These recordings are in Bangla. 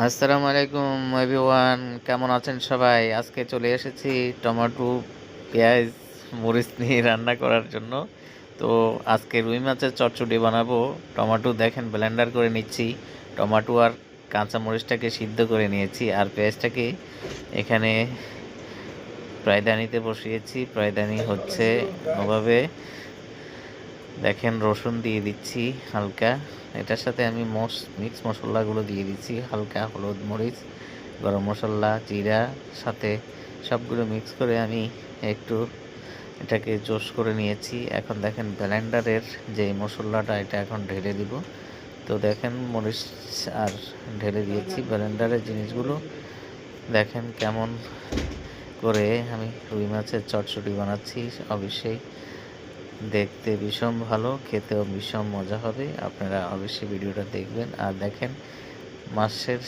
আসসালামু আলাইকুম এভরিওয়ান, কেমন আছেন সবাই? আজকে চলে এসেছি টমেটো, পেঁয়াজ, মরিচ নিয়ে রান্না করার জন্য। তো আজকে রুই মাছের চচ্চড়ি বানাবো। টমেটো দেখেন ব্লেন্ডার করে নিচ্ছি। টমেটো আর কাঁচা মরিচটাকে সিদ্ধ করে নিয়েছি, আর পেঁয়াজটাকে এখানে প্রায়দানিতে বসিয়েছি। প্রায়দানি হচ্ছে ওভাবে। দেখেন রসুন দিয়ে দিচ্ছি হালকা। এটার সাথে আমি মিক্স মশলাগুলো দিয়ে দিচ্ছি, হালকা হলুদ, মরিচ, গরম মশলা, জিরা, সাথে সবগুলো মিক্স করে আমি একটু এটাকে জোশ করে নিয়েছি। এখন দেখেন ব্লেন্ডারের যে মশলাটা, এটা এখন ঢেলে দিব। তো দেখেন মরিচ আর ঢেলে দিয়েছি ব্লেন্ডারের জিনিসগুলো। দেখেন কেমন করে আমি রুই মাছের চচ্চড়ি বানাচ্ছি। অবশ্যই দেখতে ভীষণ ভালো, খেতেও ভীষণ মজা হবে। আপনারা অবশ্যই ভিডিওটা দেখবেন। আর দেখেন মাছের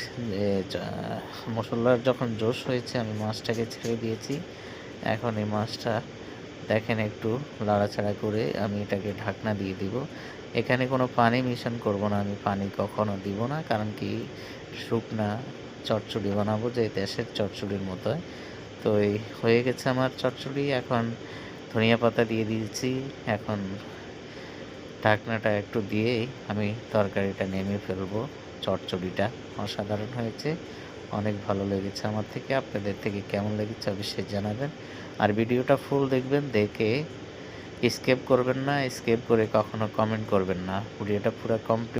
মশলার যখন জোশ হয়েছে, আমি মাছটাকে ছেড়ে দিয়েছি। এখন এই মাছটা দেখেন একটু লাড়াচাড়া করে আমি এটাকে ঢাকনা দিয়ে দিব। এখানে কোনো পানি মিশন করব না, আমি পানি কখনো দিব না, কারণ কি শুকনা চচ্চড়ি বানাবো যে দেশের চচ্চড়ির মতো। তো এই হয়ে গেছে আমার চচ্চড়ি। এখন ধনিয়া পাতা দিয়ে দিয়েছি। এখন ঢাকনাটা একটু দিয়েই আমি তরকারিটা নেমে ফেলবো। চচ্চড়িটা অসাধারণ হয়েছে, অনেক ভালো লেগেছে আমার থেকে। আপনাদের থেকে কেমন লেগেছে অবশ্যই জানাবেন। আর ভিডিওটা ফুল দেখবেন, দেখে স্কিপ করবেন না, স্কিপ করে কখনো কমেন্ট করবেন না। ভিডিওটা পুরো কমপ্লিট